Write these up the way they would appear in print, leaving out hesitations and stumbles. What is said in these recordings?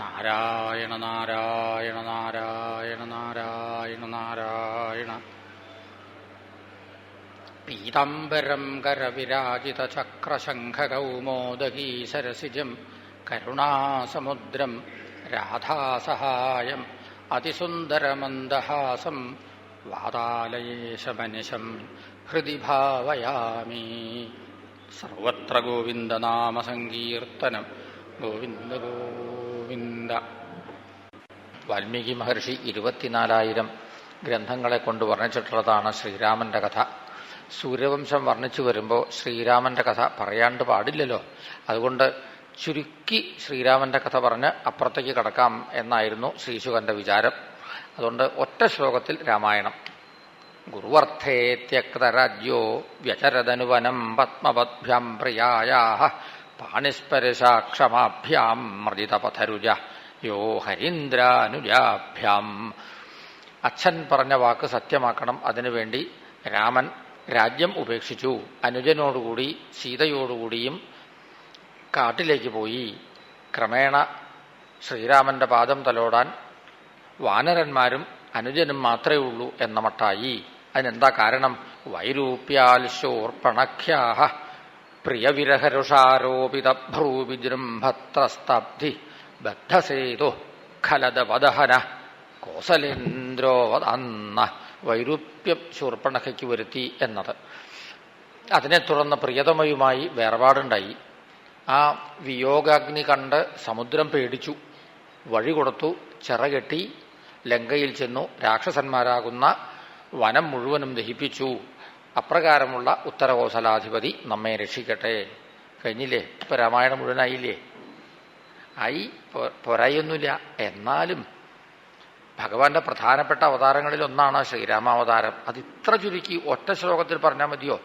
നാരായണ നാരായണ നാരായണ നാരായണ നാരായണ. പീതാംബരം കരവിരാജിതചക്രശംഖകൗമോദഗീ സരസിജം കരുണാസമുദ്രം രാധാസഹായം അതിസുന്ദരമന്ദഹാസം വാതാലയേശമനിശം ഹൃദി ഭാവയാമി. സർവത്ര ഗോവിന്ദനാമസങ്കീർത്തനം. ഗോവിന്ദ ഗോവിന്ദ. വാൽമീകി മഹർഷി 24,000 ഗ്രന്ഥങ്ങളെ കൊണ്ട് വർണ്ണിച്ചിട്ടുള്ളതാണ് ശ്രീരാമന്റെ കഥ. സൂര്യവംശം വർണ്ണിച്ചു വരുമ്പോൾ ശ്രീരാമന്റെ കഥ പറയാണ്ട് പാടില്ലല്ലോ. അതുകൊണ്ട് ചുരുക്കി ശ്രീരാമന്റെ കഥ പറഞ്ഞ് അപ്പുറത്തേക്ക് കടക്കാം എന്നായിരുന്നു ശ്രീശുകന്റെ വിചാരം. അതുകൊണ്ട് ഒറ്റ ശ്ലോകത്തിൽ രാമായണം. ഗുരുവർത്ഥേ ത്യക്തരാജ്യോ വ്യചരദനുവനം പത്മപദ്ഭ്യാം പ്രിയായാഃ പാണിസ്പർശാക്ഷമാഭ്യാം മൃദിതപഥരുജ യോ ഹരീന്ദ്രാനുജാഭ്യാം. അച്ഛൻ പറഞ്ഞ വാക്ക് സത്യമാക്കണം. അതിനുവേണ്ടി രാമൻ രാജ്യം ഉപേക്ഷിച്ചു. അനുജനോടുകൂടി സീതയോടുകൂടിയും കാട്ടിലേക്ക് പോയി. ക്രമേണ ശ്രീരാമന്റെ പാദം തലോടാൻ വാനരന്മാരും അനുജനും മാത്രമേ ഉള്ളൂ എന്ന മട്ടായി. അതിനെന്താ കാരണം? വൈരൂപ്യാൽ ശോർപ്പണഖ്യാഃ പ്രിയവിരഹരുഷാരോപിതഭ്രൂവിജൃംഭത്രസ്തബ്ധി ബദ്ധസേതു ഖലദവദഹന കോസലേന്ദ്രോവദന്ന. വൈരൂപ്യം ശൂർപ്പണഖയ്ക്ക് വരുത്തി എന്നത്. അതിനെ തുടർന്ന് പ്രിയതമയുമായി വേർപാടുണ്ടായി. ആ വിയോഗാഗ്നി കണ്ട് സമുദ്രം പേടിച്ചു. വഴി കൊടുത്തു. ചിറകെട്ടി ലങ്കയിൽ ചെന്നു. രാക്ഷസന്മാരാകുന്ന വനം മുഴുവനും ദഹിപ്പിച്ചു. അപ്രകാരമുള്ള ഉത്തരകോസലാധിപതി നമ്മെ രക്ഷിക്കട്ടെ. കഴിഞ്ഞില്ലേ? ഇപ്പൊ രാമായണം മുഴുവനായില്ലേ? ആയി. പോരായൊന്നുമില്ല. എന്നാലും ഭഗവാന്റെ പ്രധാനപ്പെട്ട അവതാരങ്ങളിൽ ഒന്നാണ് ശ്രീരാമാവതാരം. അത് ഇത്ര ചുരുക്കി ഒറ്റ ശ്ലോകത്തിൽ പറഞ്ഞാൽ മതിയോ?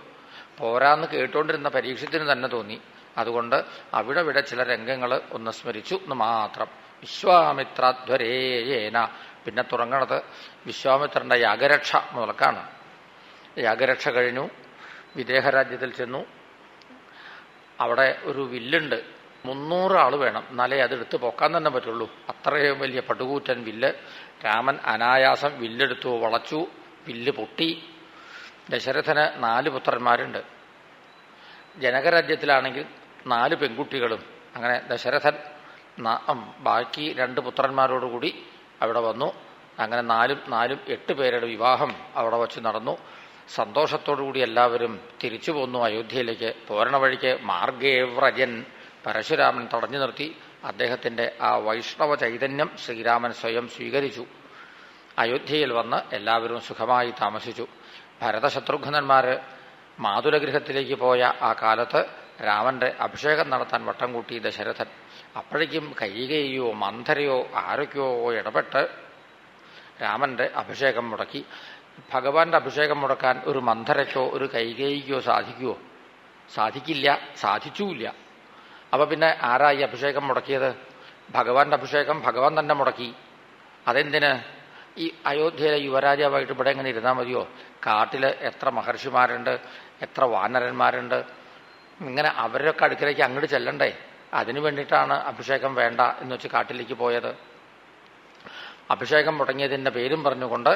പോരാന്ന് കേട്ടുകൊണ്ടിരുന്ന പരീക്ഷത്തിന് തന്നെ തോന്നി. അതുകൊണ്ട് അവിടെ ചില രംഗങ്ങൾ ഒന്ന് സ്മരിച്ചു എന്ന് മാത്രം. വിശ്വാമിത്രാധ്വരേയേന. പിന്നെ തുടങ്ങണത് വിശ്വാമിത്രന്റെ യാഗരക്ഷ മുതൽക്കാണ്. യാഗരക്ഷ കഴിഞ്ഞു. വിദേഹരാജ്യത്തിൽ ചെന്നു. അവിടെ ഒരു വില്ലുണ്ട്. 300 ആള് വേണം, എന്നാലേ അതെടുത്ത് പൊക്കാൻ തന്നെ പറ്റുള്ളൂ. അത്രയും വലിയ പടുകൂറ്റൻ വില്ല്. രാമൻ അനായാസം വില്ലെടുത്തു, വളച്ചു. വില്ല് പൊട്ടി. ദശരഥന് 4 പുത്രന്മാരുണ്ട്. ജനകരാജ്യത്തിലാണെങ്കിൽ 4 പെൺകുട്ടികളും. അങ്ങനെ ദശരഥൻ ബാക്കി 2 പുത്രന്മാരോടുകൂടി അവിടെ വന്നു. അങ്ങനെ 4 8 പേരുടെ വിവാഹം അവിടെ വച്ച് നടന്നു. സന്തോഷത്തോടുകൂടി എല്ലാവരും തിരിച്ചു പോന്നു അയോധ്യയിലേക്ക്. പോരണ വഴിക്ക് മാർഗേ വ്രജൻ പരശുരാമൻ തടഞ്ഞു നിർത്തി. അദ്ദേഹത്തിന്റെ ആ വൈഷ്ണവ ചൈതന്യം ശ്രീരാമൻ സ്വയം സ്വീകരിച്ചു. അയോധ്യയിൽ വന്ന് എല്ലാവരും സുഖമായി താമസിച്ചു. ഭരതശത്രുഘ്നന്മാര് മാതുലഗൃഹത്തിലേക്ക് പോയ ആ കാലത്ത് രാമന്റെ അഭിഷേകം നടത്താൻ വട്ടം കൂട്ടി ദശരഥൻ. അപ്പോഴേക്കും കൈകേയിയോ മന്ധരയോ ആരൊക്കെയോ ഇടപെട്ട് രാമന്റെ അഭിഷേകം മുടക്കി. ഭഗവാന്റെ അഭിഷേകം മുടക്കാൻ ഒരു മന്ധരയ്ക്കോ ഒരു കൈകേയിക്കോ സാധിക്കുമോ? സാധിക്കില്ല. സാധിച്ചുമില്ല. അപ്പൊ പിന്നെ ആരാ ഈ അഭിഷേകം മുടക്കിയത്? ഭഗവാന്റെ അഭിഷേകം ഭഗവാൻ തന്നെ മുടക്കി. അതെന്തിന്? ഈ അയോധ്യയിലെ യുവരാജാവായിട്ട് ഇവിടെ എങ്ങനെ ഇരുന്നാൽ മതിയോ? കാട്ടില് എത്ര മഹർഷിമാരുണ്ട്, എത്ര വാനരന്മാരുണ്ട്. ഇങ്ങനെ അവരൊക്കെ അടുക്കലേക്ക് അങ്ങോട്ട് ചെല്ലണ്ടേ? അതിനു വേണ്ടിയിട്ടാണ് അഭിഷേകം വേണ്ട എന്ന് വെച്ച് കാട്ടിലേക്ക് പോയത്. അഭിഷേകം മുടങ്ങിയതിൻ്റെ പേരും പറഞ്ഞുകൊണ്ട്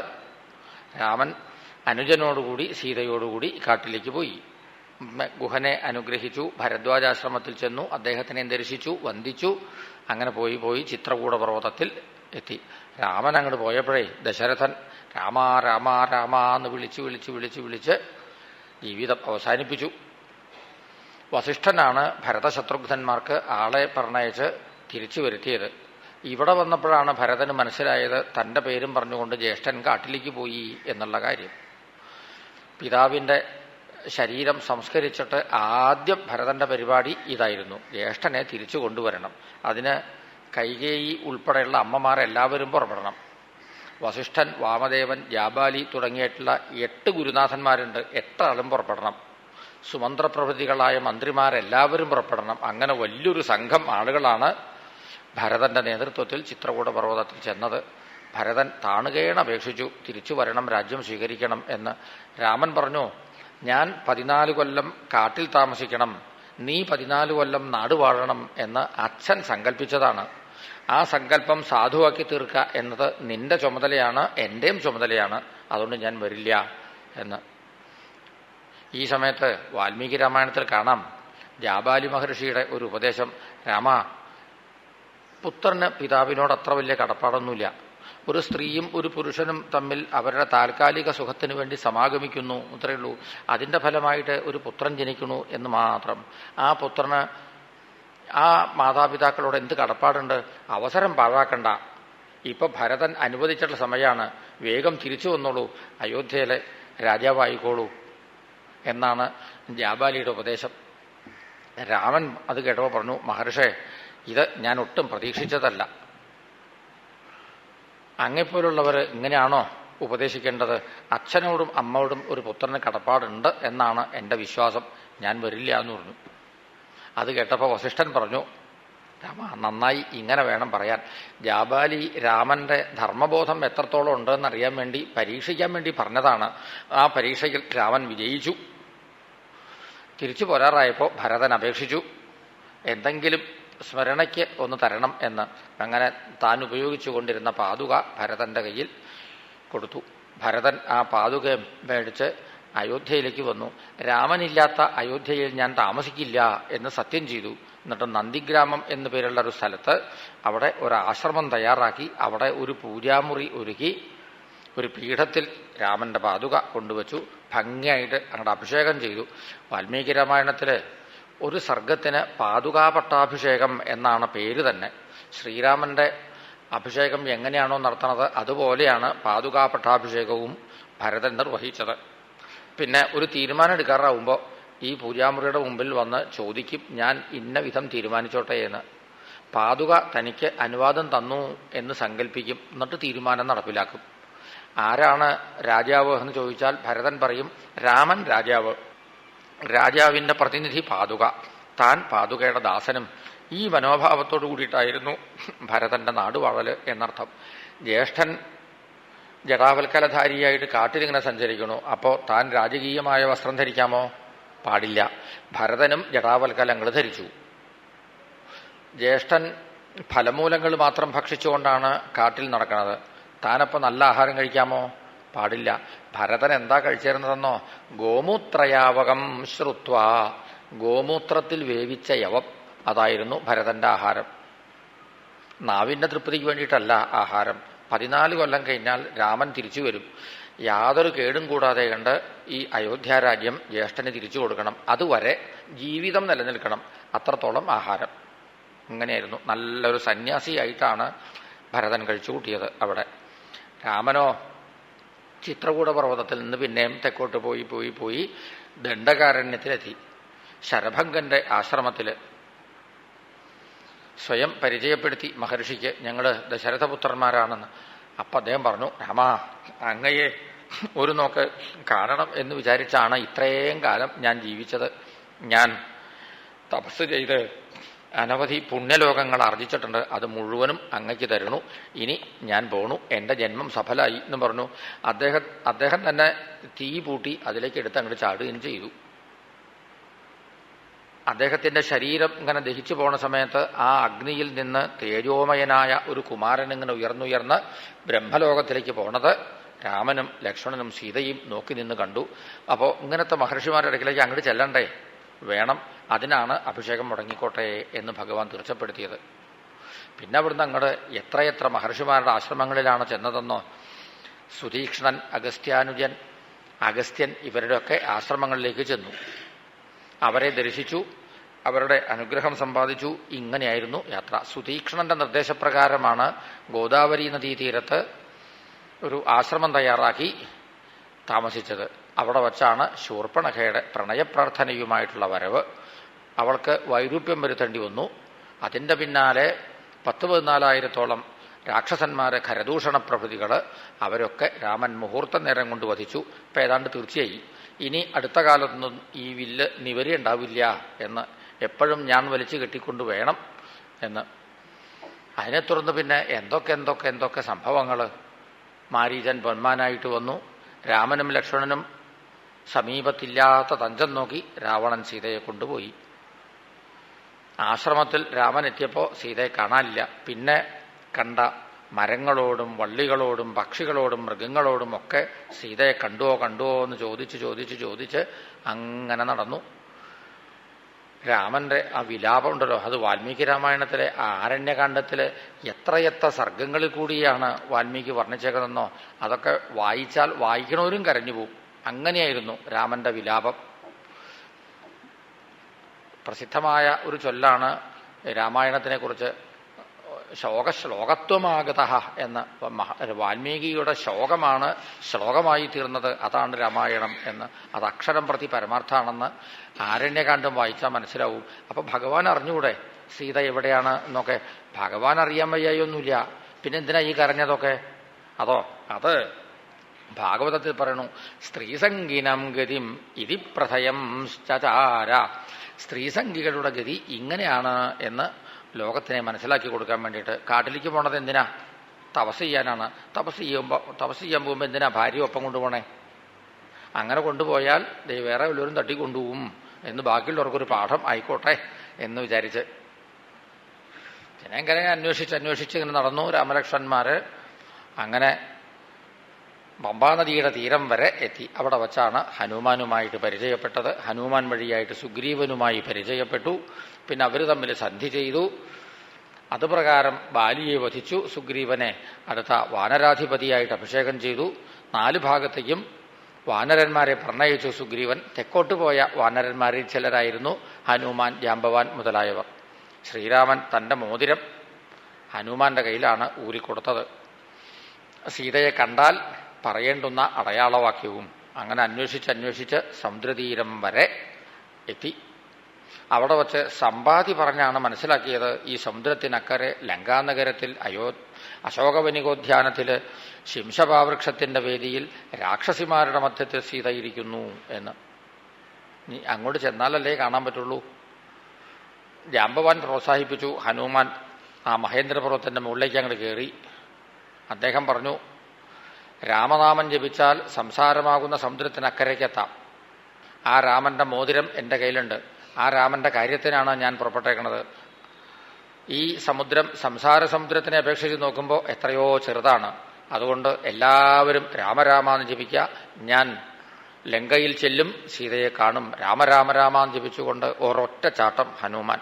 രാമൻ അനുജനോടുകൂടി സീതയോടുകൂടി കാട്ടിലേക്ക് പോയി. ഗുഹനെ അനുഗ്രഹിച്ചു. ഭരദ്വാജാശ്രമത്തിൽ ചെന്നു. അദ്ദേഹത്തിനെ ദർശിച്ചു, വന്ദിച്ചു. അങ്ങനെ പോയി ചിത്രകൂട പർവ്വതത്തിൽ എത്തി. രാമൻ അങ്ങോട്ട് പോയപ്പോഴേ ദശരഥൻ രാമ രാമ രാമ എന്ന് വിളിച്ച് ജീവിതം അവസാനിപ്പിച്ചു. വസിഷ്ഠനാണ് ഭരതശത്രുഘ്നന്മാർക്ക് ആളെ പറഞ്ഞയച്ച് തിരിച്ചു വരുത്തിയത്. ഇവിടെ വന്നപ്പോഴാണ് ഭരതന് മനസ്സിലായത് തന്റെ പേരും പറഞ്ഞുകൊണ്ട് ജ്യേഷ്ഠൻ കാട്ടിലേക്ക് പോയി എന്നുള്ള കാര്യം. പിതാവിന്റെ ശരീരം സംസ്കരിച്ചിട്ട് ആദ്യം ഭരതന്റെ പരിപാടി ഇതായിരുന്നു. ജ്യേഷ്ഠനെ തിരിച്ചു കൊണ്ടുവരണം. അതിന് കൈകേയി ഉൾപ്പെടെയുള്ള അമ്മമാരെല്ലാവരും പുറപ്പെടണം. വസിഷ്ഠൻ, വാമദേവൻ, ജാബാലി തുടങ്ങിയിട്ടുള്ള 8 ഗുരുനാഥന്മാരുണ്ട്. 8 ആളും പുറപ്പെടണം. സുമന്ത്രപ്രഭൃതികളായ മന്ത്രിമാരെല്ലാവരും പുറപ്പെടണം. അങ്ങനെ വലിയൊരു സംഘം ആളുകളാണ് ഭരതന്റെ നേതൃത്വത്തിൽ ചിത്രകൂട പർവ്വതത്തിൽ ചെന്നത്. ഭരതൻ താണുകേണ അപേക്ഷിച്ചു, തിരിച്ചു വരണം, രാജ്യം സ്വീകരിക്കണം എന്ന്. രാമൻ പറഞ്ഞു, ഞാൻ 14 കൊല്ലം കാട്ടിൽ താമസിക്കണം, നീ 14 കൊല്ലം നാട് വാഴണം എന്ന് അച്ഛൻ സങ്കല്പിച്ചതാണ്. ആ സങ്കല്പം സാധുവാക്കി തീർക്കുക എന്നത് നിന്റെ ചുമതലയാണ്, എന്റെയും ചുമതലയാണ്. അതുകൊണ്ട് ഞാൻ വരില്ല എന്ന്. ഈ സമയത്ത് വാൽമീകി രാമായണത്തിൽ കാണാം ജാബാലി മഹർഷിയുടെ ഒരു ഉപദേശം. രാമ, പുത്രന് പിതാവിനോട് അത്ര വലിയ കടപ്പാടൊന്നുമില്ല. ഒരു സ്ത്രീയും ഒരു പുരുഷനും തമ്മിൽ അവരുടെ താൽക്കാലിക സുഖത്തിന് വേണ്ടി സമാഗമിക്കുന്നു, അത്രയേ ഉള്ളൂ. അതിന്റെ ഫലമായിട്ട് ഒരു പുത്രൻ ജനിക്കുന്നു എന്ന് മാത്രം. ആ പുത്രന് ആ മാതാപിതാക്കളോട് എന്ത് കടപ്പാടുണ്ട്? അവസരം പാഴാക്കണ്ട. ഇപ്പൊ ഭരതൻ അനുവദിച്ചിട്ടുള്ള സമയമാണ്, വേഗം തിരിച്ചു വന്നോളൂ, അയോധ്യയിലെ രാജാവായിക്കോളൂ എന്നാണ് ജാബാലിയുടെ ഉപദേശം. രാമൻ അത് കേട്ടപ്പോൾ പറഞ്ഞു, മഹർഷേ, ഇത് ഞാൻ ഒട്ടും പ്രതീക്ഷിച്ചതല്ല. അങ്ങെപ്പോലുള്ളവർ ഇങ്ങനെയാണോ ഉപദേശിക്കേണ്ടത്? അച്ഛനോടും അമ്മയോടും ഒരു പുത്രന് കടപ്പാടുണ്ട് എന്നാണ് എൻ്റെ വിശ്വാസം. ഞാൻ വരില്ല എന്ന് പറഞ്ഞു. അത് കേട്ടപ്പോൾ വസിഷ്ഠൻ പറഞ്ഞു, രാമ, നന്നായി, ഇങ്ങനെ വേണം പറയാൻ. ജാബാലി രാമന്റെ ധർമ്മബോധം എത്രത്തോളം ഉണ്ടെന്നറിയാൻ വേണ്ടി, പരീക്ഷിക്കാൻ വേണ്ടി പറഞ്ഞതാണ്. ആ പരീക്ഷയിൽ രാമൻ വിജയിച്ചു. തിരിച്ചു പോരാറായപ്പോൾ ഭരതൻ അപേക്ഷിച്ചു, എന്തെങ്കിലും സ്മരണയ്ക്ക് ഒന്ന് തരണം എന്ന്. അങ്ങനെ താൻ ഉപയോഗിച്ചു കൊണ്ടിരുന്ന പാതുക ഭരതന്റെ കയ്യിൽ കൊടുത്തു. ഭരതൻ ആ പാതുക മേടിച്ച് അയോധ്യയിലേക്ക് വന്നു. രാമനില്ലാത്ത അയോധ്യയിൽ ഞാൻ താമസിക്കില്ല എന്ന് സത്യം ചെയ്തു. എന്നിട്ട് നന്ദിഗ്രാമം എന്നു പേരുള്ള ഒരു സ്ഥലത്ത് അവിടെ ഒരാശ്രമം തയ്യാറാക്കി, അവിടെ ഒരു പൂജാമുറി ഒരുക്കി, ഒരു പീഠത്തിൽ രാമന്റെ പാതുക കൊണ്ടുവച്ചു. ഭംഗിയായിട്ട് അങ്ങോട്ട് അഭിഷേകം ചെയ്തു. വാൽമീകി രാമായണത്തില് ഒരു സർഗത്തിന് പാതുകാ പട്ടാഭിഷേകം എന്നാണ് പേര് തന്നെ. ശ്രീരാമന്റെ അഭിഷേകം എങ്ങനെയാണോ നടത്തുന്നത് അതുപോലെയാണ് പാതുകാ പട്ടാഭിഷേകവും ഭരതൻ നിർവഹിച്ചത്. പിന്നെ ഒരു തീരുമാനം എടുക്കാറാവുമ്പോൾ ഈ പൂജാമുറിയുടെ മുമ്പിൽ വന്ന് ചോദിക്കും, ഞാൻ ഇന്ന വിധം തീരുമാനിച്ചോട്ടെ എന്ന്. പാതുക തനിക്ക് അനുവാദം തന്നു എന്ന് സങ്കല്പിക്കും. എന്നിട്ട് തീരുമാനം നടപ്പിലാക്കും. ആരാണ് രാജാവ് എന്ന് ചോദിച്ചാൽ ഭരതൻ പറയും, രാമൻ രാജാവ്. രാജാവിന്റെ പ്രതിനിധി പാതുക, താൻ പാതുകയുടെ ദാസനും. ഈ മനോഭാവത്തോടു കൂടിയിട്ടായിരുന്നു ഭരതന്റെ നാടുവാഴല് എന്നർത്ഥം. ജ്യേഷ്ഠൻ ജടാവൽക്കലധാരിയായിട്ട് കാട്ടിലിങ്ങനെ സഞ്ചരിക്കണു. അപ്പോ താൻ രാജകീയമായ വസ്ത്രം ധരിക്കാമോ? പാടില്ല. ഭരതനും ജടാവൽക്കലങ്ങൾ ധരിച്ചു. ജ്യേഷ്ഠൻ ഫലമൂലങ്ങൾ മാത്രം ഭക്ഷിച്ചുകൊണ്ടാണ് കാട്ടിൽ നടക്കുന്നത്. താനപ്പോ നല്ല ആഹാരം കഴിക്കാമോ? പാടില്ല. ഭരതൻ എന്താ കഴിച്ചിരുന്നതെന്നോ? ഗോമൂത്രയാവകം ശ്രുത്വ, ഗോമൂത്രത്തിൽ വേവിച്ച യവം, അതായിരുന്നു ഭരതന്റെ ആഹാരം. നാവിന്റെ തൃപ്തിക്ക് വേണ്ടിയിട്ടല്ല ആഹാരം. 14 കൊല്ലം കഴിഞ്ഞാൽ രാമൻ തിരിച്ചു വരും. യാതൊരു കേടും കൂടാതെ കണ്ട് ഈ അയോധ്യാരാജ്യം ജ്യേഷ്ഠന് തിരിച്ചു കൊടുക്കണം. അതുവരെ ജീവിതം നിലനിൽക്കണം. അത്രത്തോളം ആഹാരം. ഇങ്ങനെയായിരുന്നു. നല്ലൊരു സന്യാസിയായിട്ടാണ് ഭരതൻ കഴിച്ചു കൂട്ടിയത് അവിടെ. രാമനോ ചിത്രകൂട പർവ്വതത്തിൽ നിന്ന് പിന്നെയും തെക്കോട്ട് പോയി പോയി പോയി ദണ്ഡകാരണ്യത്തിലെത്തി. ശരഭംഗന്റെ ആശ്രമത്തില് സ്വയം പരിചയപ്പെടുത്തി മഹർഷിക്ക്, ഞങ്ങള് ദശരഥപുത്രന്മാരാണെന്ന്. അപ്പൊ അദ്ദേഹം പറഞ്ഞു, രാമ, അങ്ങയെ ഒരു നോക്ക് കാണണം എന്ന് വിചാരിച്ചാണ് ഇത്രയും കാലം ഞാൻ ജീവിച്ചത്. ഞാൻ തപസ് ചെയ്ത് അനവധി പുണ്യലോകങ്ങൾ ആർജിച്ചിട്ടുണ്ട്. അത് മുഴുവനും അങ്ങയ്ക്ക് തരണു. ഇനി ഞാൻ പോണു, എന്റെ ജന്മം സഫലായി എന്ന് പറഞ്ഞു. അദ്ദേഹം തന്നെ തീ പൂട്ടി അതിലേക്ക് എടുത്ത് അങ്ങോട്ട് ചാടുകയും ചെയ്തു. അദ്ദേഹത്തിന്റെ ശരീരം ഇങ്ങനെ ദഹിച്ചു പോണ സമയത്ത് ആ അഗ്നിയിൽ നിന്ന് തേജോമയനായ ഒരു കുമാരൻ ഇങ്ങനെ ഉയർന്നുയർന്ന് ബ്രഹ്മലോകത്തിലേക്ക് പോണത് രാമനും ലക്ഷ്മണനും സീതയും നോക്കി നിന്ന് കണ്ടു. അപ്പോ ഇങ്ങനത്തെ മഹർഷിമാരുടെ ഇടയ്ക്കിലേക്ക് അങ്ങോട്ട് ചെല്ലണ്ടേ? വേണം. അതിനാണ് അഭിഷേകം മുടങ്ങിക്കോട്ടെ എന്ന് ഭഗവാൻ തീർച്ചപ്പെടുത്തിയത്. പിന്നെ അവിടുന്ന് അങ്ങോട്ട് എത്രയെത്ര മഹർഷിമാരുടെ ആശ്രമങ്ങളിലാണ് ചെന്നതെന്നോ? സുതീക്ഷ്ണൻ, അഗസ്ത്യാനുജൻ, അഗസ്ത്യൻ, ഇവരുടെയൊക്കെ ആശ്രമങ്ങളിലേക്ക് ചെന്നു. അവരെ ദർശിച്ചു, അവരുടെ അനുഗ്രഹം സമ്പാദിച്ചു. ഇങ്ങനെയായിരുന്നു യാത്ര. സുതീക്ഷ്ണന്റെ നിർദ്ദേശപ്രകാരമാണ് ഗോദാവരി നദീതീരത്ത് ഒരു ആശ്രമം തയ്യാറാക്കി താമസിച്ചത്. അവിടെ വച്ചാണ് ശൂർപ്പണഖയുടെ പ്രണയപ്രാർത്ഥനയുമായിട്ടുള്ള വരവ്. അവൾക്ക് വൈരൂപ്യം വരുത്തേണ്ടി വന്നു. അതിന്റെ പിന്നാലെ 10-14,000 രാക്ഷസന്മാരെ, ഖരദൂഷണ പ്രഭൃതികള്, അവരൊക്കെ രാമൻ മുഹൂർത്ത നേരം കൊണ്ട് വധിച്ചു. ഇപ്പൊ ഏതാണ്ട് തീർച്ചയായി. ഇനി അടുത്ത കാലത്തൊന്നും ഈ വില്ല് നിവരി ഉണ്ടാവില്ല എന്ന്, എപ്പോഴും ഞാൻ വലിച്ചു കെട്ടിക്കൊണ്ട് വേണം എന്ന്. അതിനെ തുടർന്ന് പിന്നെ എന്തൊക്കെ സംഭവങ്ങള്. മാരീചൻ പൊന്മാനായിട്ട് വന്നു. രാമനും ലക്ഷ്മണനും സമീപത്തില്ലാത്ത തഞ്ചം നോക്കി രാവണൻ സീതയെ കൊണ്ടുപോയി. ആശ്രമത്തിൽ രാമൻ എത്തിയപ്പോൾ സീതയെ കാണാനില്ല. പിന്നെ കണ്ട മരങ്ങളോടും വള്ളികളോടും പക്ഷികളോടും മൃഗങ്ങളോടും ഒക്കെ സീതയെ കണ്ടുവോ എന്ന് ചോദിച്ച് അങ്ങനെ നടന്നു. രാമന്റെ ആ വിലാപം ഉണ്ടല്ലോ, അത് വാൽമീകി രാമായണത്തിലെ ആരണ്യകാണ്ഡത്തിലെ എത്രയെത്ര സർഗങ്ങളിൽ കൂടിയാണ് വാൽമീകി വർണ്ണിച്ചേക്കുന്നതെന്നോ. അതൊക്കെ വായിച്ചാൽ വായിക്കണവരും കരഞ്ഞു പോവും. അങ്ങനെയായിരുന്നു രാമന്റെ വിലാപം. പ്രസിദ്ധമായ ഒരു ചൊല്ലാണ് രാമായണത്തിനെക്കുറിച്ച്, ശോകശ്ലോകത്വമാഗത എന്ന്. വാൽമീകിയുടെ ശോകമാണ് ശ്ലോകമായി തീർന്നത്, അതാണ് രാമായണം എന്ന്. അത് അക്ഷരം പ്രതി പരമാർത്ഥാണെന്ന് ആരണ്യകാണ്ഡം വായിച്ചാൽ മനസ്സിലാവും. അപ്പൊ ഭഗവാൻ അറിഞ്ഞുകൂടെ സീത എവിടെയാണ് എന്നൊക്കെ? ഭഗവാൻ അറിയാൻ വയ്യൊന്നുമില്ല. പിന്നെ എന്തിനാ ഈ കരഞ്ഞതൊക്കെ? അത് ഭാഗവതത്തിൽ പറയണു, സ്ത്രീസംഗിനം ഗതിം ഇതി പ്രഥയം ചചാര. സ്ത്രീസംഗികളുടെ ഗതി ഇങ്ങനെയാണ് എന്ന് ലോകത്തിനെ മനസ്സിലാക്കി കൊടുക്കാൻ വേണ്ടിയിട്ട്. കാട്ടിലേക്ക് പോണത് എന്തിനാ? തപസ് ചെയ്യാനാണ്. തപസ് ചെയ്യാൻ പോകുമ്പോൾ എന്തിനാ ഭാര്യ ഒപ്പം കൊണ്ടുപോണേ? അങ്ങനെ കൊണ്ടുപോയാൽ വേറെ വല്ലവരും തട്ടിക്കൊണ്ടുപോകും എന്ന് ബാക്കിയുള്ളവർക്കൊരു പാഠം ആയിക്കോട്ടെ എന്ന് വിചാരിച്ച് ജനങ്ങനെ അന്വേഷിച്ച് ഇങ്ങനെ നടന്നു രാമലക്ഷ്മണന്മാര്. അങ്ങനെ പമ്പാനദിയുടെ തീരം വരെ എത്തി. അവിടെ വച്ചാണ് ഹനുമാനുമായിട്ട് പരിചയപ്പെട്ടത്. ഹനുമാൻ വഴിയായിട്ട് സുഗ്രീവനുമായി പരിചയപ്പെട്ടു. പിന്നെ അവർ തമ്മിൽ സന്ധി ചെയ്തു. അതുപ്രകാരം ബാലിയെ വധിച്ചു. സുഗ്രീവനെ അടുത്ത വാനരാധിപതിയായിട്ട് അഭിഷേകം ചെയ്തു. 4 ഭാഗത്തേക്കും വാനരന്മാരെ പറഞ്ഞയച്ചു സുഗ്രീവൻ. തെക്കോട്ട് പോയ വാനരന്മാരിൽ ചിലരായിരുന്നു ഹനുമാൻ, ജാമ്പവാൻ മുതലായവർ. ശ്രീരാമൻ തന്റെ മോതിരം ഹനുമാന്റെ കയ്യിലാണ് ഊരിക്കൊടുത്തത്. സീതയെ കണ്ടാൽ പറയേണ്ടുന്ന അടയാളവാക്യവും. അങ്ങനെ അന്വേഷിച്ച് സമുദ്രതീരം വരെ എത്തി. അവിടെ വച്ച് സമ്പാതി പറഞ്ഞാണ് മനസ്സിലാക്കിയത്, ഈ സമുദ്രത്തിനക്കരെ ലങ്കാനഗരത്തിൽ അശോകവനികോദ്യാനത്തില് ശിംശപാവൃക്ഷത്തിന്റെ വേദിയിൽ രാക്ഷസിമാരുടെ മധ്യത്തിൽ സീത ഇരിക്കുന്നു എന്ന്. നീ അങ്ങോട്ട് ചെന്നാലല്ലേ കാണാൻ പറ്റുള്ളൂ. ജാമ്പവാൻ പ്രോത്സാഹിപ്പിച്ചു. ഹനുമാൻ ആ മഹേന്ദ്രപർവ്വതത്തിന്റെ മുകളിലേക്ക് അങ്ങോട്ട് കയറി. അദ്ദേഹം പറഞ്ഞു, രാമനാമം ജപിച്ചാൽ സംസാരമാകുന്ന സമുദ്രത്തിനക്കരയ്ക്കെത്താം. ആ രാമന്റെ മോതിരം എന്റെ കയ്യിലുണ്ട്. ആ രാമന്റെ കാര്യത്തിനാണ് ഞാൻ പുറപ്പെട്ടേക്കുന്നത്. ഈ സമുദ്രം സംസാര സമുദ്രത്തിനെ അപേക്ഷിച്ച് നോക്കുമ്പോൾ എത്രയോ ചെറുതാണ്. അതുകൊണ്ട് എല്ലാവരും രാമരാമാന്ന് ജപിക്കുക. ഞാൻ ലങ്കയിൽ ചെല്ലും, സീതയെ കാണും. രാമരാമരാമാന്ന് ജപിച്ചുകൊണ്ട് ഒരൊറ്റ ചാട്ടം ഹനുമാൻ.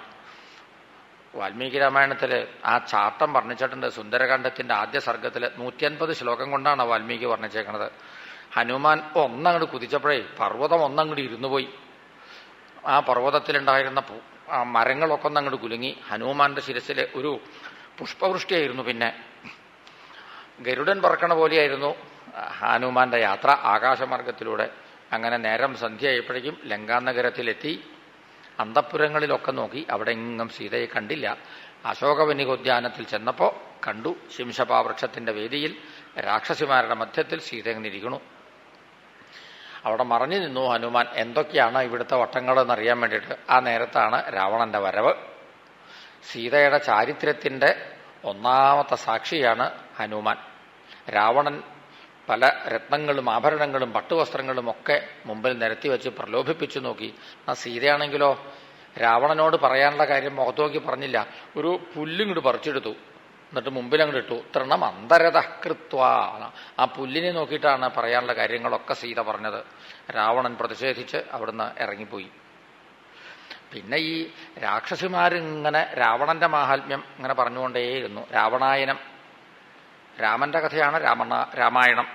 വാൽമീകി രാമായണത്തില് ആ ചാട്ടം വർണ്ണിച്ചിട്ടുണ്ട്. സുന്ദരകാണ്ഡത്തിന്റെ ആദ്യ സർഗത്തില് 150 ശ്ലോകം കൊണ്ടാണ് വാൽമീകി വർണ്ണിച്ചേക്കുന്നത്. ഹനുമാൻ ഒന്നങ്ങോട്ട് കുതിച്ചപ്പോഴേ പർവ്വതം ഒന്നങ്ങോട്ട് ഇരുന്നു പോയി. ആ പർവ്വതത്തിലുണ്ടായിരുന്ന മരങ്ങളൊക്കെ ഒന്നങ്ങോട്ട് കുലുങ്ങി. ഹനുമാന്റെ ശിരസിൽ ഒരു പുഷ്പവൃഷ്ടിയായിരുന്നു. പിന്നെ ഗരുഡൻ പറക്കണ പോലെയായിരുന്നു ഹനുമാന്റെ യാത്ര ആകാശമാർഗത്തിലൂടെ. അങ്ങനെ നേരം സന്ധ്യയായപ്പോഴേക്കും ലങ്കാനഗരത്തിലെത്തി. അന്തഃപുരങ്ങളിലൊക്കെ നോക്കി, അവിടെ എങ്ങും സീതയെ കണ്ടില്ല. അശോകവനികോദ്യാനത്തിൽ ചെന്നപ്പോ കണ്ടു, ശിംശപാവൃക്ഷത്തിന്റെ വേദിയിൽ രാക്ഷസിമാരുടെ മധ്യത്തിൽ സീത എങ്ങനെ ഇരിക്കണു. അവിടെ മറഞ്ഞു നിന്നു ഹനുമാൻ. എന്തൊക്കെയാണ് ഇവിടുത്തെ വട്ടങ്ങളെന്നറിയാൻ വേണ്ടിയിട്ട്. ആ നേരത്താണ് രാവണന്റെ വരവ്. സീതയുടെ ചാരിത്രത്തിന്റെ ഒന്നാമത്തെ സാക്ഷിയാണ് ഹനുമാൻ. രാവണൻ പല രത്നങ്ങളും ആഭരണങ്ങളും പട്ടുവസ്ത്രങ്ങളും ഒക്കെ മുമ്പിൽ നിരത്തി വെച്ച് പ്രലോഭിപ്പിച്ചു നോക്കി. ആ സീതയാണെങ്കിലോ രാവണനോട് പറയാനുള്ള കാര്യം മുഖത്ത് നോക്കി പറഞ്ഞില്ല. ഒരു പുല്ലിങ്ങോട്ട് പറിച്ചെടുത്തു, എന്നിട്ട് മുമ്പിൽ അങ്ങോട്ട് ഇട്ടു. തൃണം അന്തരതകൃത്വ. ആ പുല്ലിനെ നോക്കിയിട്ടാണ് പറയാനുള്ള കാര്യങ്ങളൊക്കെ സീത പറഞ്ഞത്. രാവണൻ പ്രതിഷേധിച്ച് അവിടുന്ന് ഇറങ്ങിപ്പോയി. പിന്നെ ഈ രാക്ഷസിമാരിങ്ങനെ രാവണന്റെ മാഹാത്മ്യം ഇങ്ങനെ പറഞ്ഞുകൊണ്ടേയിരുന്നു. രാവണായനം, രാമന്റെ കഥയാണ് രാമായണം.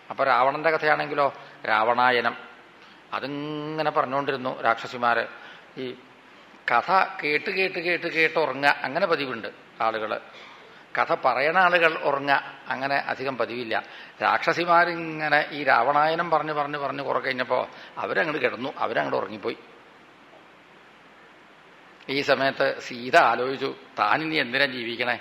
അപ്പൊ രാവണന്റെ കഥയാണെങ്കിലോ രാവണായനം. അതിങ്ങനെ പറഞ്ഞുകൊണ്ടിരുന്നു രാക്ഷസിമാര്. ഈ കഥ കേട്ട് ഉറങ്ങുക, അങ്ങനെ പതിവുണ്ട് ആളുകള്. കഥ പറയണ ആളുകൾ ഉറങ്ങുക, അങ്ങനെ അധികം പതിവില്ല. രാക്ഷസിമാരിങ്ങനെ ഈ രാവണായനം പറഞ്ഞ് കുറെ കഴിഞ്ഞപ്പോ അവരങ്ങോട്ട് കിടന്നു, അവരങ്ങോട്ട് ഉറങ്ങിപ്പോയി. ഈ സമയത്ത് സീത ആലോചിച്ചു, താനിനി എന്തിനാ ജീവിക്കണേ?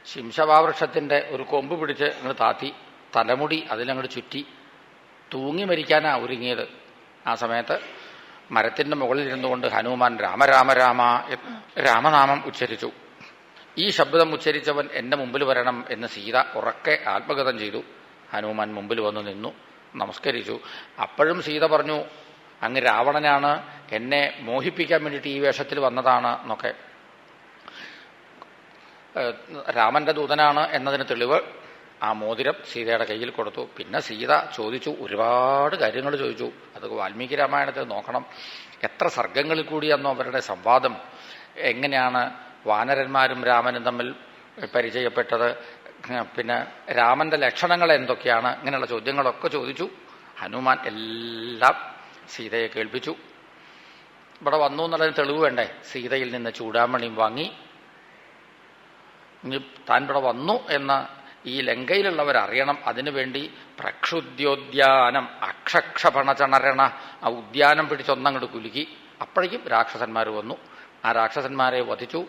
ശിംശപാവൃക്ഷത്തിന്റെ ഒരു കൊമ്പ് പിടിച്ച് അങ്ങോട്ട് താത്തി, തലമുടി അതിലങ്ങോട്ട് ചുറ്റി തൂങ്ങി മരിക്കാനാ ഒരുങ്ങിയത്. ആ സമയത്ത് മരത്തിന്റെ മുകളിൽ ഇരുന്നുകൊണ്ട് ഹനുമാൻ രാമ രാമനാമം ഉച്ചരിച്ചു. ഈ ശബ്ദം ഉച്ചരിച്ചവൻ എന്റെ മുമ്പിൽ വരണം എന്ന് സീത ഉറക്കെ ആത്മഗതം ചെയ്തു. ഹനുമാൻ മുമ്പിൽ വന്നു നിന്നു, നമസ്കരിച്ചു. അപ്പോഴും സീത പറഞ്ഞു, അങ്ങ് രാവണനാണ്, എന്നെ മോഹിപ്പിക്കാൻ വേണ്ടിയിട്ട് ഈ വേഷത്തിൽ വന്നതാണ് എന്നൊക്കെ. രാമന്റെ ദൂതനാണ് എന്നതിന് തെളിവ് ആ മോതിരം സീതയുടെ കയ്യിൽ കൊടുത്തു. പിന്നെ സീത ചോദിച്ചു, ഒരുപാട് കാര്യങ്ങൾ ചോദിച്ചു. അത് വാൽമീകി രാമായണത്തിൽ നോക്കണം. എത്ര സർഗങ്ങളിൽ കൂടിയെന്നോ അവരുടെ സംവാദം, എങ്ങനെയാണ് വാനരന്മാരും രാമനും തമ്മിൽ പരിചയപ്പെട്ടത്, പിന്നെ രാമന്റെ ലക്ഷണങ്ങൾ എന്തൊക്കെയാണ്, ഇങ്ങനെയുള്ള ചോദ്യങ്ങളൊക്കെ ചോദിച്ചു. ഹനുമാൻ എല്ലാം സീതയെ കേൾപ്പിച്ചു. ഇവിടെ വന്നു എന്നുള്ളതിന് തെളിവ് വേണ്ടേ? സീതയിൽ നിന്ന് ചൂടാമണിയും വാങ്ങി. ഇനി താൻ ഇവിടെ വന്നു എന്ന് ഈ ലങ്കയിലുള്ളവരറിയണം. അതിനുവേണ്ടി പ്രക്ഷുദ്യോദ്യാനം അക്ഷക്ഷപണചണരണ, ആ ഉദ്യാനം പിടിച്ചൊന്നങ്ങോട്ട് കുലുക്കി. അപ്പോഴേക്കും രാക്ഷസന്മാർ വന്നു. ആ രാക്ഷസന്മാരെ വധിച്ചു.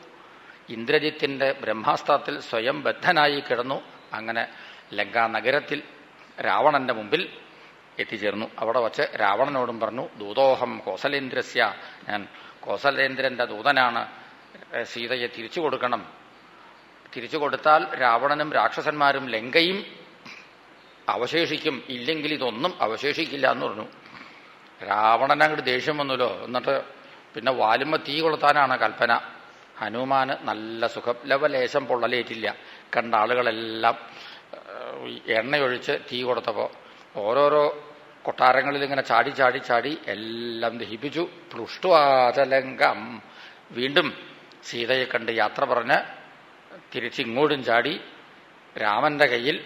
ഇന്ദ്രജിത്തിന്റെ ബ്രഹ്മാസ്ത്രത്തിൽ സ്വയം ബദ്ധനായി കിടന്നു. അങ്ങനെ ലങ്കാ നഗരത്തിൽ രാവണന്റെ മുമ്പിൽ എത്തിച്ചേർന്നു. അവിടെ വച്ച് രാവണനോടും പറഞ്ഞു, ദൂതോഹം കോസലേന്ദ്രസ്യ, ഞാൻ കോസലേന്ദ്രന്റെ ദൂതനാണ്, സീതയെ തിരിച്ചു കൊടുക്കണം. തിരിച്ചു കൊടുത്താൽ രാവണനും രാക്ഷസന്മാരും ലങ്കയും അവശേഷിക്കും, ഇല്ലെങ്കിൽ ഇതൊന്നും അവശേഷിക്കില്ല എന്ന് പറഞ്ഞു. രാവണനങ്ങോട്ട് ദേഷ്യം വന്നല്ലോ. എന്നിട്ട് പിന്നെ വാലുമ്മ തീ കൊളുത്താനാണ് കൽപ്പന. ഹനുമാന് നല്ല സുഖം, ലവലേശം പൊള്ളലേറ്റില്ല. കണ്ട ആളുകളെല്ലാം എണ്ണയൊഴിച്ച് തീ കൊടുത്തപ്പോൾ ഓരോരോ കൊട്ടാരങ്ങളിൽ ഇങ്ങനെ ചാടി ചാടി ചാടി എല്ലാം ദഹിപ്പിച്ചു. പ്ലുഷ്ടുവാചലങ്കം, വീണ്ടും സീതയെ കണ്ട് യാത്ര പറഞ്ഞ് തിരിച്ചിങ്ങോട്ടും ചാടി രാമന്റെ കയ്യിൽ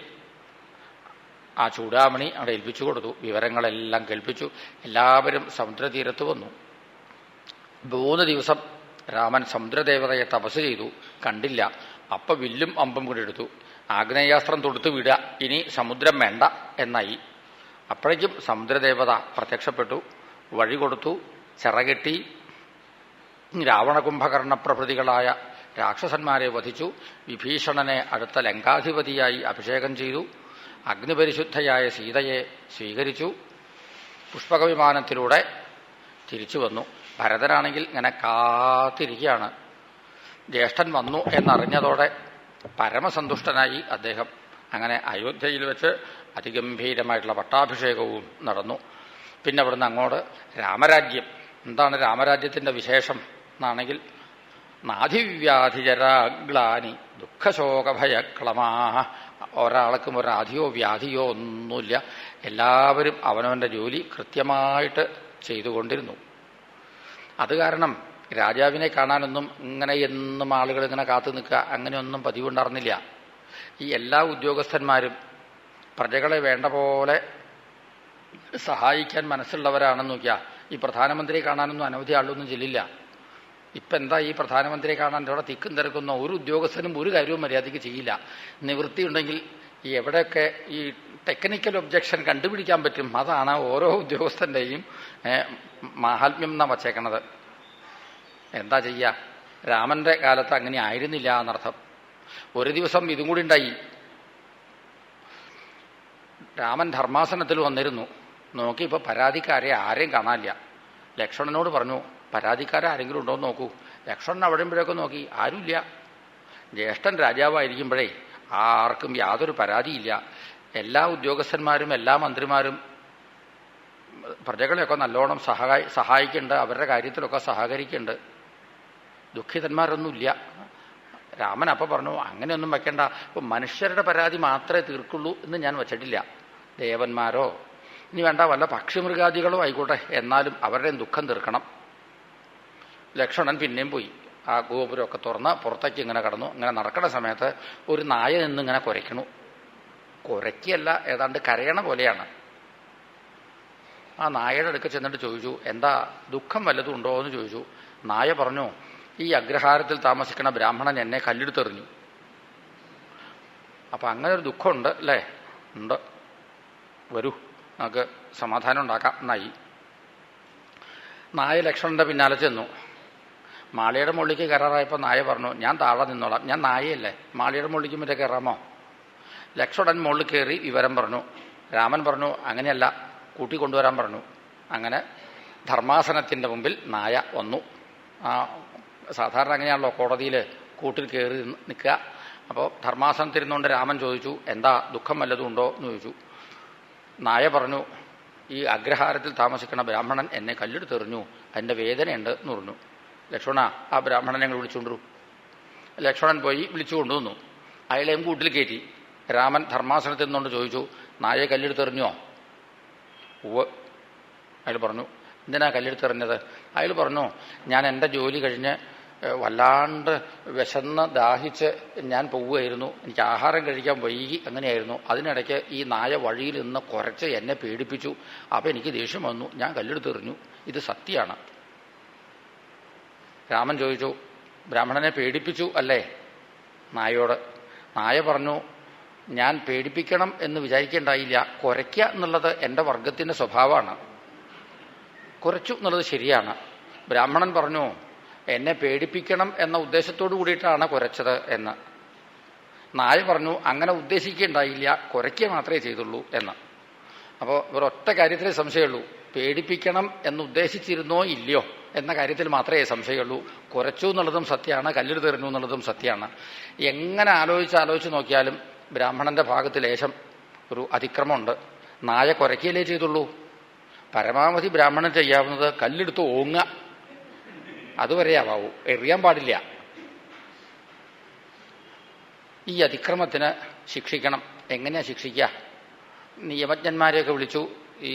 ആ ചൂടാമണി അവിടെ ഏൽപ്പിച്ചു കൊടുത്തു. വിവരങ്ങളെല്ലാം കേൾപ്പിച്ചു. എല്ലാവരും സമുദ്രതീരത്ത് വന്നു. 3 ദിവസം രാമൻ സമുദ്രദേവതയെ തപസ് ചെയ്തു, കണ്ടില്ല. അപ്പൊ വില്ലും അമ്പും കൂടി എടുത്തു. ആഗ്നേയാസ്ത്രം തൊടുത്തു വിടുക, ഇനി സമുദ്രം വേണ്ട എന്നായി. അപ്പോഴേക്കും സമുദ്രദേവത പ്രത്യക്ഷപ്പെട്ടു, വഴി കൊടുത്തു, ചിറകെട്ടി രാവണകുംഭകർണ പ്രഭൃതികളായ രാക്ഷസന്മാരെ വധിച്ചു. വിഭീഷണനെ അടുത്ത ലങ്കാധിപതിയായി അഭിഷേകം ചെയ്തു. അഗ്നിപരിശുദ്ധയായ സീതയെ സ്വീകരിച്ചു. പുഷ്പകവിമാനത്തിലൂടെ തിരിച്ചു വന്നു. ഭരതനാണെങ്കിൽ ഇങ്ങനെ കാത്തിരിക്കുകയാണ്. ജ്യേഷ്ഠൻ വന്നു എന്നറിഞ്ഞതോടെ പരമസന്തുഷ്ടനായി അദ്ദേഹം. അങ്ങനെ അയോധ്യയിൽ വെച്ച് അതിഗംഭീരമായിട്ടുള്ള പട്ടാഭിഷേകവും നടന്നു. പിന്നെ അവിടുന്ന് അങ്ങോട്ട് രാമരാജ്യം. എന്താണ് രാമരാജ്യത്തിന്റെ വിശേഷം എന്നാണെങ്കിൽ, നാധിവ്യാധിജരാഗ്ലാനി ദുഃഖശോകഭയക്ലമാഹ, ഒരാൾക്കും ഒരാധിയോ വ്യാധിയോ ഒന്നുമില്ല. എല്ലാവരും അവനവന്റെ ജോലി കൃത്യമായിട്ട് ചെയ്തുകൊണ്ടിരുന്നു. അത് കാരണം രാജാവിനെ കാണാനൊന്നും ഇങ്ങനെ എന്നും ആളുകൾ ഇങ്ങനെ കാത്തു നിൽക്കുക അങ്ങനെയൊന്നും പതിവുണ്ടായിരുന്നില്ല. ഈ എല്ലാ ഉദ്യോഗസ്ഥന്മാരും പ്രജകളെ വേണ്ട പോലെ സഹായിക്കാൻ മനസ്സുള്ളവരാണെന്ന് നോക്കിയാൽ ഈ പ്രധാനമന്ത്രിയെ കാണാനൊന്നും അനവധി ആളൊന്നും ചെല്ലില്ല. ഇപ്പം എന്താ ഈ പ്രധാനമന്ത്രിയെ കാണാൻ ഇവിടെ തിക്കും തിരക്കുന്ന ഒരു ഉദ്യോഗസ്ഥനും ഒരു കാര്യവും മര്യാദയ്ക്ക് ചെയ്യില്ല. നിവൃത്തിയുണ്ടെങ്കിൽ ഈ എവിടെയൊക്കെ ഈ ടെക്നിക്കൽ ഒബ്ജക്ഷൻ കണ്ടുപിടിക്കാൻ പറ്റും, അതാണ് ഓരോ ഉദ്യോഗസ്ഥന്റെയും മാഹാത്മ്യം എന്നാ വച്ചേക്കണത്. എന്താ ചെയ്യുക? രാമന്റെ കാലത്ത് അങ്ങനെ ആയിരുന്നില്ല എന്നർത്ഥം. ഒരു ദിവസം ഇതും കൂടി ഉണ്ടായി. രാമൻ ധർമാസനത്തിൽ വന്നിരുന്നു. നോക്കി ഇപ്പൊ പരാതിക്കാരെ ആരെയും കാണാനില്ല. ലക്ഷ്മണനോട് പറഞ്ഞു, പരാതിക്കാരെങ്കിലും ഉണ്ടോ എന്ന് നോക്കൂ. ലക്ഷ്മണൻ അവിടെയുമ്പോഴൊക്കെ നോക്കി, ആരുമില്ല. ജ്യേഷ്ഠൻ രാജാവായിരിക്കുമ്പോഴേ ആർക്കും യാതൊരു പരാതിയില്ല. എല്ലാ ഉദ്യോഗസ്ഥന്മാരും എല്ലാ മന്ത്രിമാരും പ്രജകളെയൊക്കെ നല്ലോണം സഹായിക്കുന്നുണ്ട്, അവരുടെ കാര്യത്തിലൊക്കെ സഹകരിക്കുന്നുണ്ട്. ദുഃഖിതന്മാരൊന്നുമില്ല. രാമൻ അപ്പം പറഞ്ഞു, അങ്ങനെയൊന്നും വെക്കണ്ട. ഇപ്പം മനുഷ്യരുടെ പരാതി മാത്രമേ തീർക്കുള്ളൂ എന്ന് ഞാൻ വച്ചിട്ടില്ല. ദേവന്മാരോ ഇനി വേണ്ട വല്ല പക്ഷിമൃഗാദികളോ ആയിക്കോട്ടെ, എന്നാലും അവരുടെയും ദുഃഖം തീർക്കണം. ലക്ഷ്മണൻ പിന്നെയും പോയി. ആ ഗോപുരമൊക്കെ തുറന്ന് പുറത്തേക്ക് ഇങ്ങനെ കടന്നു. ഇങ്ങനെ നടക്കുന്ന സമയത്ത് ഒരു നായ നിന്നിങ്ങനെ കുരയ്ക്കണു. കുരയ്ക്കല്ല, ഏതാണ്ട് കരയണ പോലെയാണ്. ആ നായയുടെ അടുക്ക് ചെന്നിട്ട് ചോദിച്ചു, എന്താ ദുഃഖം വല്ലതും ഉണ്ടോ എന്ന് ചോദിച്ചു. നായ പറഞ്ഞു, ഈ അഗ്രഹാരത്തിൽ താമസിക്കുന്ന ബ്രാഹ്മണൻ എന്നെ കല്ലെടുത്തെറിഞ്ഞു. അപ്പൊ അങ്ങനെ ഒരു ദുഃഖമുണ്ട് അല്ലേ? ഉണ്ട്, വരൂ നമുക്ക് സമാധാനം ഉണ്ടാക്കാം എന്നായി. നായ ലക്ഷ്മണന്റെ പിന്നാലെ ചെന്നു. മാളിയുടെ മുകളിലേക്ക് കയറാറായപ്പോൾ നായ പറഞ്ഞു, ഞാൻ താഴെ നിന്നോളാം, ഞാൻ നായയല്ലേ, മാളിയുടെ മുകളിലേക്ക് മറ്റേ കയറാമോ? ലക്ഷ്മണൻ മുകളിൽ കയറി വിവരം പറഞ്ഞു. രാമൻ പറഞ്ഞു, അങ്ങനെയല്ല, കൂട്ടിക്കൊണ്ടുവരാൻ പറഞ്ഞു. അങ്ങനെ ധർമാസനത്തിന്റെ മുമ്പിൽ നായ വന്നു. സാധാരണ അങ്ങനെയാണല്ലോ കോടതിയിൽ കൂട്ടിൽ കയറി നിൽക്കുക. അപ്പോൾ ധർമാസനത്തിരുന്നുകൊണ്ട് രാമൻ ചോദിച്ചു, എന്താ ദുഃഖം വല്ലതും ഉണ്ടോ എന്ന് ചോദിച്ചു. നായ പറഞ്ഞു, ഈ അഗ്രഹാരത്തിൽ താമസിക്കുന്ന ബ്രാഹ്മണൻ എന്നെ കല്ലെടുത്തെറിഞ്ഞു, അതിൻ്റെ വേദനയുണ്ട് എന്ന് പറഞ്ഞു. ലക്ഷ്മണ, ആ ബ്രാഹ്മണനെ ഞങ്ങൾ വിളിച്ചുകൊണ്ടിരും. ലക്ഷ്മണൻ പോയി വിളിച്ചു കൊണ്ടുവന്നു. അയാളെയും കൂട്ടിൽ കയറ്റി. രാമൻ ധർമാസനത്തിൽ നിന്നുകൊണ്ട് ചോദിച്ചു, നായെ കല്ലെടുത്തെറിഞ്ഞോ? ഉവ്വ്. അയാൾ പറഞ്ഞു, എന്തിനാ കല്ലെടുത്തെറിഞ്ഞത്? അയാൾ പറഞ്ഞു, ഞാൻ എൻ്റെ ജോലി കഴിഞ്ഞ് വല്ലാണ്ട് വിശന്ന് ദാഹിച്ച് ഞാൻ പോവുകയായിരുന്നു. എനിക്ക് ആഹാരം കഴിക്കാൻ വൈകി, അങ്ങനെയായിരുന്നു. അതിനിടയ്ക്ക് ഈ നായ വഴിയിൽ നിന്ന് കുറച്ച് എന്നെ പേടിപ്പിച്ചു. അപ്പം എനിക്ക് ദേഷ്യം വന്നു, ഞാൻ കല്ലെടുത്തെറിഞ്ഞു. ഇത് സത്യമാണ്. രാമൻ ചോദിച്ചു, ബ്രാഹ്മണനെ പേടിപ്പിച്ചു അല്ലേ നായോട്? നായ പറഞ്ഞു, ഞാൻ പേടിപ്പിക്കണം എന്ന് വിചാരിക്കേണ്ടായില്ല. കുരയ്ക്കുക എന്നുള്ളത് എൻ്റെ വർഗത്തിൻ്റെ സ്വഭാവമാണ്. കുറച്ചു എന്നുള്ളത് ശരിയാണ്. ബ്രാഹ്മണൻ പറഞ്ഞു, എന്നെ പേടിപ്പിക്കണം എന്ന ഉദ്ദേശത്തോടു കൂടിയിട്ടാണ് കുരച്ചത് എന്ന്. നായ പറഞ്ഞു, അങ്ങനെ ഉദ്ദേശിക്കേണ്ടായില്ല, കുരയ്ക്കുക മാത്രമേ ചെയ്തുള്ളൂ എന്ന്. അപ്പോൾ ഒരൊറ്റ കാര്യത്തിലേ സംശയമുള്ളൂ, പേടിപ്പിക്കണം എന്ന് ഉദ്ദേശിച്ചിരുന്നോ ഇല്ലയോ എന്ന കാര്യത്തിൽ മാത്രമേ സംശയമുള്ളൂ. കുറച്ചു എന്നുള്ളതും സത്യമാണ്, കല്ലെടുത്തെറിഞ്ഞു എന്നുള്ളതും സത്യമാണ്. എങ്ങനെ ആലോചിച്ച് നോക്കിയാലും ബ്രാഹ്മണന്റെ ഭാഗത്ത് ലേശം ഒരു അതിക്രമമുണ്ട്. നായ കുരയ്ക്കലേ ചെയ്തുള്ളൂ. പരമാവധി ബ്രാഹ്മണൻ ചെയ്യാവുന്നത് കല്ലെടുത്ത് ഓങ്ങുക, അതുവരെ ആവാവൂ, എറിയാൻ പാടില്ല. ഈ അതിക്രമത്തിന് ശിക്ഷിക്കണം. എങ്ങനെയാ ശിക്ഷിക്കുക? നിയമജ്ഞന്മാരെയൊക്കെ വിളിച്ചു. ഈ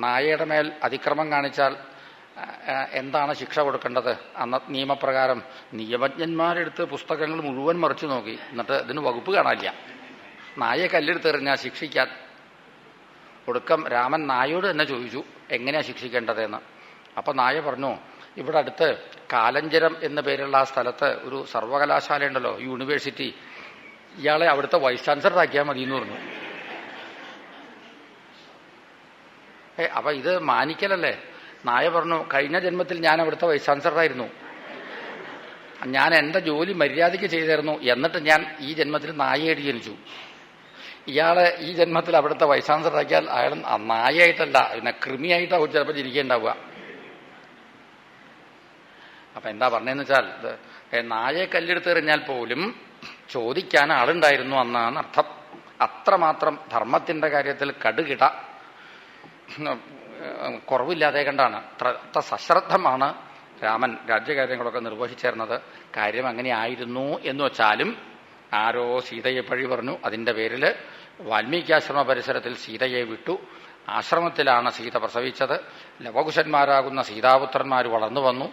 നായയുടെ മേൽ അതിക്രമം കാണിച്ചാൽ എന്താണ് ശിക്ഷ കൊടുക്കേണ്ടത്? അന്ന നിയമപ്രകാരം നിയമജ്ഞന്മാരെടുത്ത് പുസ്തകങ്ങൾ മുഴുവൻ മറിച്ചു നോക്കി. എന്നിട്ട് ഇതിന് വകുപ്പ് കാണാനില്ല. നായയെ കല്ലെടുത്തെറിഞ്ഞാൽ ശിക്ഷിക്കാൻ. ഒടുക്കം രാമൻ നായോട് തന്നെ ചോദിച്ചു, എങ്ങനെയാ ശിക്ഷിക്കേണ്ടതെന്ന്. അപ്പൊ നായ പറഞ്ഞു, ഇവിടെ അടുത്ത് കാലഞ്ചരം എന്ന പേരുള്ള ആ സ്ഥലത്ത് ഒരു സർവകലാശാല ഉണ്ടല്ലോ, യൂണിവേഴ്സിറ്റി, ഇയാളെ അവിടുത്തെ വൈസ് ചാൻസലറാക്കിയാൽ മതി എന്ന് പറഞ്ഞു. അപ്പൊ ഇത് മാനിക്കലല്ലേ? നായ പറഞ്ഞു, കഴിഞ്ഞ ജന്മത്തിൽ ഞാൻ അവിടുത്തെ വൈസ് ചാൻസലറായിരുന്നു, ഞാൻ എൻ്റെ ജോലി മര്യാദയ്ക്ക് ചെയ്തിരുന്നു, എന്നിട്ട് ഞാൻ ഈ ജന്മത്തിൽ നായയായിട്ട് ജനിച്ചു. ഇയാളെ ഈ ജന്മത്തിൽ അവിടുത്തെ വൈസ് ചാൻസലറാക്കിയാൽ അയാൾ നായയായിട്ടല്ല, പിന്നെ കൃമിയായിട്ടാവും ചിലപ്പോൾ ജനിക്കേണ്ടാവുക. അപ്പൊ എന്താ പറഞ്ഞതെന്ന് വെച്ചാൽ, നായയെ കല്ലെടുത്തെറിഞ്ഞാൽ പോലും ചോദിക്കാൻ ആളുണ്ടായിരുന്നു എന്നാണ് അർത്ഥം. അത്രമാത്രം ധർമ്മത്തിന്റെ കാര്യത്തിൽ കടുകിട കുറവില്ലാതെ കണ്ടാണ്. അത്ര സശ്രദ്ധമാണ് രാമൻ രാജ്യകാര്യങ്ങളൊക്കെ നിർവഹിച്ചിരുന്നത്. കാര്യം അങ്ങനെ ആയിരുന്നു എന്ന് വെച്ചാലും ആരോ സീതയെ പഴി പറഞ്ഞു. അതിന്റെ പേരിൽ വാൽമീകാശ്രമ പരിസരത്തിൽ സീതയെ വിട്ടു. ആശ്രമത്തിലാണ് സീത പ്രസവിച്ചത്. ലവകുശന്മാരാകുന്ന സീതാപുത്രന്മാർ വളർന്നു വന്നു.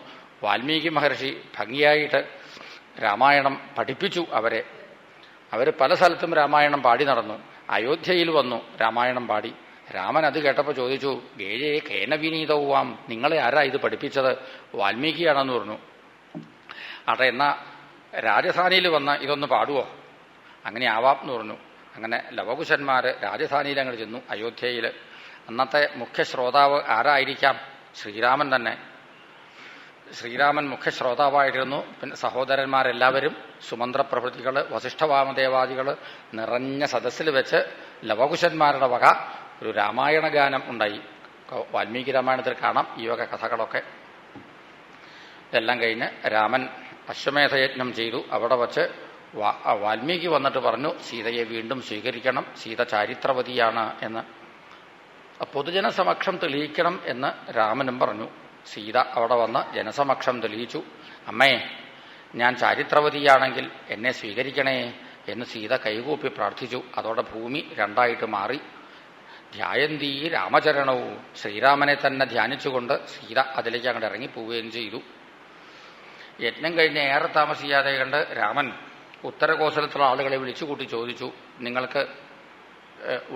വാൽമീകി മഹർഷി ഭംഗിയായിട്ട് രാമായണം പഠിപ്പിച്ചു അവരെ. അവർ പല സ്ഥലത്തും രാമായണം പാടി നടന്നു. അയോധ്യയിൽ വന്നു, രാമായണം പാടി. രാമൻ അത് കേട്ടപ്പോൾ ചോദിച്ചു, ഗേയേ കേന വിനീതവുവാം, നിങ്ങളെ ആരാ ഇത് പഠിപ്പിച്ചത്? വാൽമീകിയാണെന്ന് പറഞ്ഞു. അതെ, എന്നാ രാജധാനിയിൽ വന്ന് ഇതൊന്ന് പാടുവോ? അങ്ങനെ ആവാം എന്ന് പറഞ്ഞു. അങ്ങനെ ലവകുശന്മാര് രാജധാനിയിൽ അങ്ങോട്ട് ചെന്നു, അയോധ്യയിൽ. അന്നത്തെ മുഖ്യ ശ്രോതാവ് ആരായിരിക്കാം? ശ്രീരാമൻ തന്നെ. ശ്രീരാമൻ മുഖ്യ ശ്രോതാവായിരുന്നു. പിന്നെ സഹോദരന്മാരെല്ലാവരും, സുമന്ത്രപ്രഭൃതികള്, വസിഷ്ഠവാമദേവാദികള് നിറഞ്ഞ സദസ്സിൽ വെച്ച് ലവകുശന്മാരുടെ വക ഒരു രാമായണ ഗാനം ഉണ്ടായി. വാൽമീകി രാമായണത്തിൽ കാണാം ഈ വക കഥകളൊക്കെ. ഇതെല്ലാം കഴിഞ്ഞ് രാമൻ അശ്വമേധയജ്ഞം ചെയ്തു. അവിടെ വച്ച് വാൽമീകി വന്നിട്ട് പറഞ്ഞു, സീതയെ വീണ്ടും സ്വീകരിക്കണം, സീത ചാരിത്രവതിയാണ് എന്ന്. പൊതുജനസമക്ഷം തെളിയിക്കണം എന്ന് രാമനും പറഞ്ഞു. സീത അവിടെ വന്ന് ജനസമക്ഷം തെളിയിച്ചു. അമ്മേ, ഞാൻ ചാരിത്രവതിയാണെങ്കിൽ എന്നെ സ്വീകരിക്കണേ എന്ന് സീത കൈകൂപ്പി പ്രാർത്ഥിച്ചു. അതോടെ ഭൂമി രണ്ടായിട്ട് മാറി. ധ്യായന്തീ രാമചരണവും, ശ്രീരാമനെ തന്നെ ധ്യാനിച്ചുകൊണ്ട് സീത അതിലേക്ക് അങ്ങോട്ട് ഇറങ്ങിപ്പോവുകയും ചെയ്തു. യജ്ഞം കഴിഞ്ഞ് ഏറെ താമസിയാതെ കണ്ട് രാമൻ ഉത്തരകോസലത്തുള്ള ആളുകളെ വിളിച്ചുകൂട്ടി ചോദിച്ചു, നിങ്ങൾക്ക്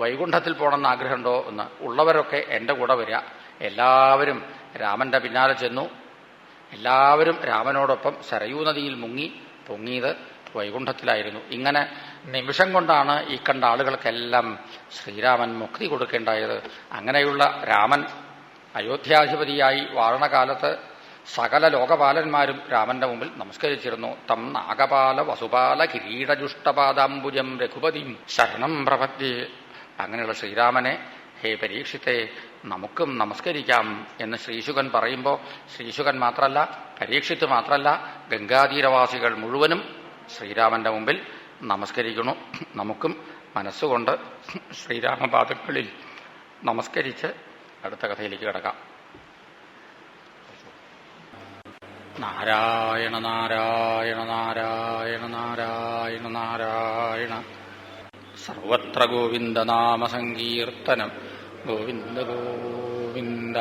വൈകുണ്ഠത്തിൽ പോകണമെന്ന് ആഗ്രഹമുണ്ടോ എന്ന്? ഉള്ളവരൊക്കെ എൻ്റെ കൂടെ വരിക. എല്ലാവരും രാമന്റെ പിന്നാലെ ചെന്നു. എല്ലാവരും രാമനോടൊപ്പം സരയൂ നദിയിൽ മുങ്ങി. പൊങ്ങിയത് വൈകുണ്ഠത്തിലായിരുന്നു. ഇങ്ങനെ നിമിഷം കൊണ്ടാണ് ഈ കണ്ട ആളുകൾക്കെല്ലാം ശ്രീരാമൻ മുക്തി കൊടുക്കേണ്ടായത്. അങ്ങനെയുള്ള രാമൻ അയോധ്യാധിപതിയായി വാഴണ കാലത്ത് സകല ലോകപാലന്മാരും രാമന്റെ മുമ്പിൽ നമസ്കരിച്ചിരുന്നു. തം നാഗപാല വസുപാല കിരീടജുഷ്ടപാദാംബുജം രഘുപതിം ശരണം പ്രപദ്യേ. അങ്ങനെയുള്ള ശ്രീരാമനെ, ഹേ പരീക്ഷിത്തെ, നമുക്കും നമസ്കരിക്കാം എന്ന് ശ്രീശുകൻ പറയുമ്പോൾ ശ്രീശുകൻ മാത്രമല്ല, പരീക്ഷിത്ത് മാത്രമല്ല, ഗംഗാതീരവാസികൾ മുഴുവനും ശ്രീരാമന്റെ മുമ്പിൽ നമസ്കരിക്കുന്നു. നമുക്കും മനസ്സുകൊണ്ട് ശ്രീരാമപാദങ്ങളിൽ നമസ്കരിച്ച് അടുത്ത കഥയിലേക്ക് കിടക്കാം. നാരായണ നാരായണ നാരായണ നാരായണ നാരായണ സർവത്ര ഗോവിന്ദനാമസങ്കീർത്തനം. ഗോവിന്ദ ഗോവിന്ദ.